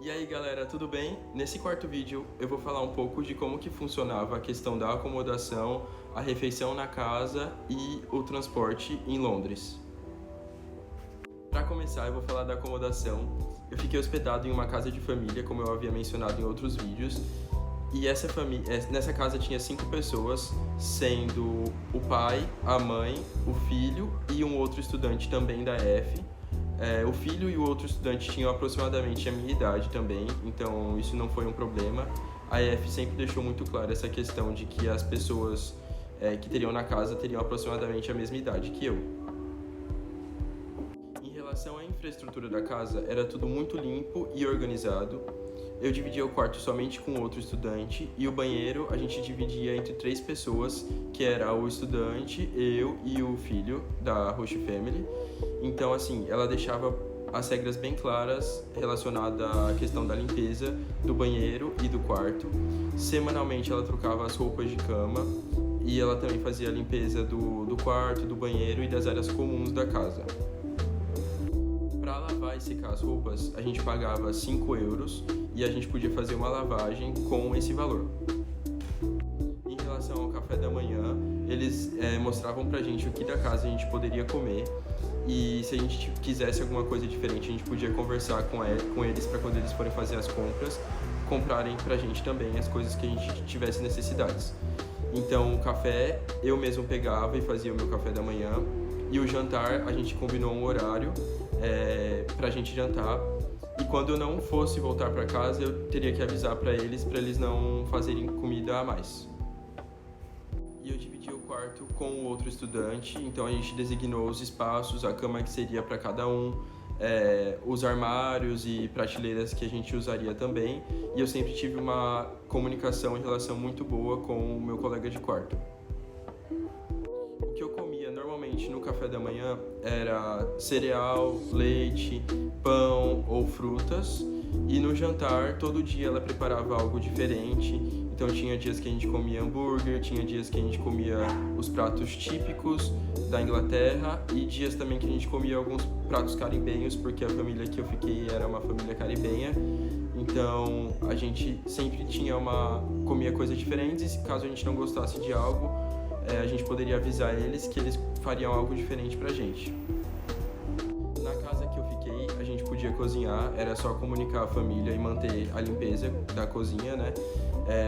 E aí galera, tudo bem? Nesse quarto vídeo eu vou falar um pouco de como que funcionava a questão da acomodação, a refeição na casa e o transporte em Londres. Para começar, eu vou falar da acomodação. Eu fiquei hospedado em uma casa de família, como eu havia mencionado em outros vídeos, e nessa casa tinha 5 pessoas, sendo o pai, a mãe, o filho e um outro estudante também da EF. O filho e o outro estudante tinham aproximadamente a minha idade também, então isso não foi um problema. A EF sempre deixou muito claro essa questão de que as pessoas que teriam na casa teriam aproximadamente a mesma idade que eu. Em relação à infraestrutura da casa, era tudo muito limpo e organizado. Eu dividia o quarto somente com outro estudante e o banheiro a gente dividia entre 3 pessoas, que era o estudante, eu e o filho da host family. Então, assim, ela deixava as regras bem claras relacionadas à questão da limpeza do banheiro e do quarto. Semanalmente ela trocava as roupas de cama e ela também fazia a limpeza do quarto, do banheiro e das áreas comuns da casa. Para lavar e secar as roupas, a gente pagava 5 euros e a gente podia fazer uma lavagem com esse valor. Em relação ao café da manhã, eles mostravam pra gente o que da casa a gente poderia comer e se a gente quisesse alguma coisa diferente, a gente podia conversar com eles para quando eles forem fazer as compras, comprarem pra gente também as coisas que a gente tivesse necessidades. Então o café eu mesmo pegava e fazia o meu café da manhã, e o jantar a gente combinou um horário pra gente jantar, e quando eu não fosse voltar para casa eu teria que avisar para eles não fazerem comida a mais. E eu dividi o quarto com o outro estudante, então a gente designou os espaços, a cama que seria para cada um, os armários e prateleiras que a gente usaria também, e eu sempre tive uma comunicação e relação muito boa com o meu colega de quarto. O que eu comia normalmente no café da manhã era cereal, leite, pão ou frutas, e no jantar todo dia ela preparava algo diferente. Então tinha dias que a gente comia hambúrguer, tinha dias que a gente comia os pratos típicos da Inglaterra e dias também que a gente comia alguns pratos caribenhos, porque a família que eu fiquei era uma família caribenha. Então a gente sempre comia coisas diferentes, e caso a gente não gostasse de algo, a gente poderia avisar eles que eles fariam algo diferente pra gente. Na casa que eu fiquei, a gente podia cozinhar, era só comunicar a família e manter a limpeza da cozinha, né?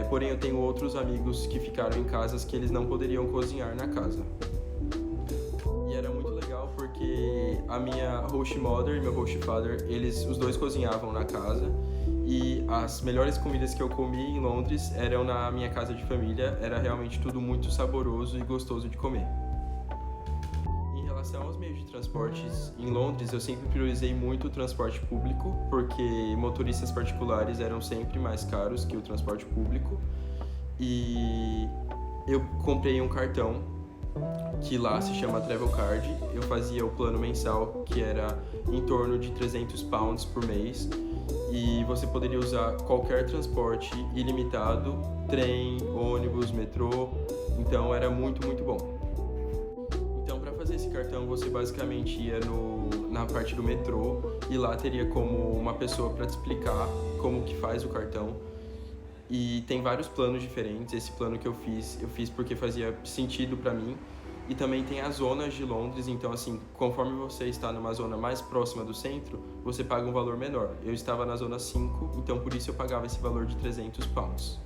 Porém, eu tenho outros amigos que ficaram em casas que eles não poderiam cozinhar na casa. E era muito legal porque a minha host mother e meu host father, os dois cozinhavam na casa, e as melhores comidas que eu comi em Londres eram na minha casa de família. Era realmente tudo muito saboroso e gostoso de comer. Em relação aos meios de transportes em Londres, eu sempre priorizei muito o transporte público, porque motoristas particulares eram sempre mais caros que o transporte público. E eu comprei um cartão que lá se chama Travel Card. Eu fazia o plano mensal, que era em torno de 300 pounds por mês, e você poderia usar qualquer transporte ilimitado, trem, ônibus, metrô. Então era muito bom. Então, para fazer esse cartão, você basicamente ia na parte do metrô, e lá teria como uma pessoa para te explicar como que faz o cartão. E tem vários planos diferentes. Esse plano que eu fiz porque fazia sentido para mim. E também tem as zonas de Londres, então assim, conforme você está numa zona mais próxima do centro, você paga um valor menor. Eu estava na zona 5, então por isso eu pagava esse valor de 300 pounds.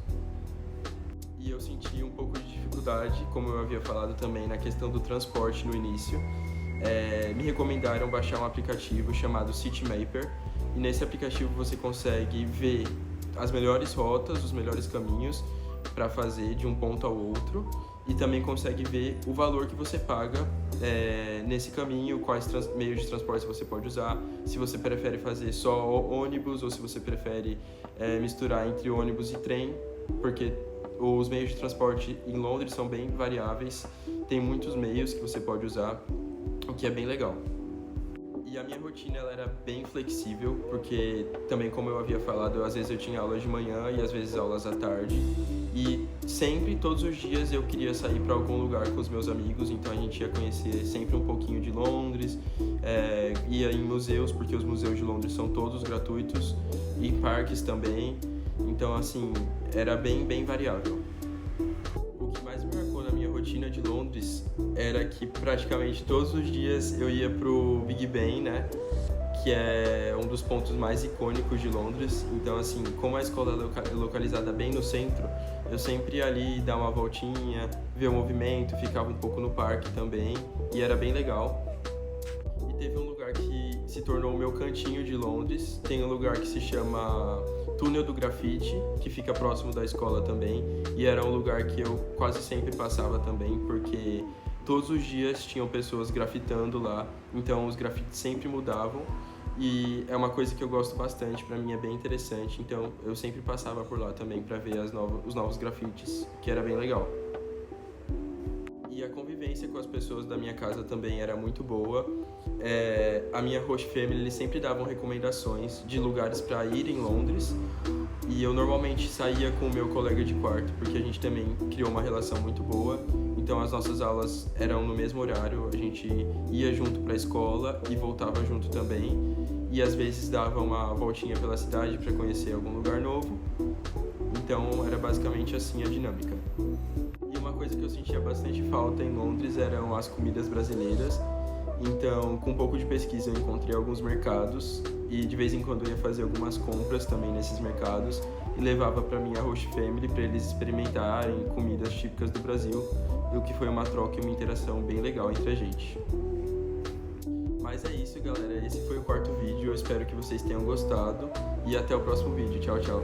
E eu senti um pouco de dificuldade, como eu havia falado também, na questão do transporte no início. Me recomendaram baixar um aplicativo chamado Citymapper, e nesse aplicativo você consegue ver as melhores rotas, os melhores caminhos para fazer de um ponto ao outro, e também consegue ver o valor que você paga nesse caminho, quais meios de transporte você pode usar, se você prefere fazer só ônibus ou se você prefere misturar entre ônibus e trem, porque os meios de transporte em Londres são bem variáveis, tem muitos meios que você pode usar, o que é bem legal. E a minha rotina ela era bem flexível, porque também, como eu havia falado, às vezes eu tinha aulas de manhã e às vezes aulas à tarde, e sempre, todos os dias eu queria sair para algum lugar com os meus amigos, então a gente ia conhecer sempre um pouquinho de Londres, ia em museus, porque os museus de Londres são todos gratuitos, em parques também. Então, assim, era bem variável. O que mais me marcou na minha rotina de Londres era que praticamente todos os dias eu ia pro Big Ben, né? Que é um dos pontos mais icônicos de Londres. Então, assim, como a escola é localizada bem no centro, eu sempre ia ali dar uma voltinha, ver o movimento, ficava um pouco no parque também, e era bem legal. E teve um lugar que se tornou o meu cantinho de Londres. Tem um lugar que se chama Túnel do Grafite, que fica próximo da escola também, e era um lugar que eu quase sempre passava também, porque todos os dias tinham pessoas grafitando lá, então os grafites sempre mudavam, e é uma coisa que eu gosto bastante, pra mim é bem interessante, então eu sempre passava por lá também pra ver os novos grafites, que era bem legal. E a convivência com as pessoas da minha casa também era muito boa. A minha host family, eles sempre davam recomendações de lugares para ir em Londres, e eu normalmente saía com o meu colega de quarto, porque a gente também criou uma relação muito boa. Então as nossas aulas eram no mesmo horário, a gente ia junto para a escola e voltava junto também, e às vezes dava uma voltinha pela cidade para conhecer algum lugar novo. Então era basicamente assim a dinâmica. E uma coisa que eu sentia bastante falta em Londres eram as comidas brasileiras. Então, com um pouco de pesquisa, eu encontrei alguns mercados e de vez em quando eu ia fazer algumas compras também nesses mercados e levava para minha host family para eles experimentarem comidas típicas do Brasil, o que foi uma troca e uma interação bem legal entre a gente. Mas é isso, galera. Esse foi o quarto vídeo. Eu espero que vocês tenham gostado e até o próximo vídeo. Tchau, tchau.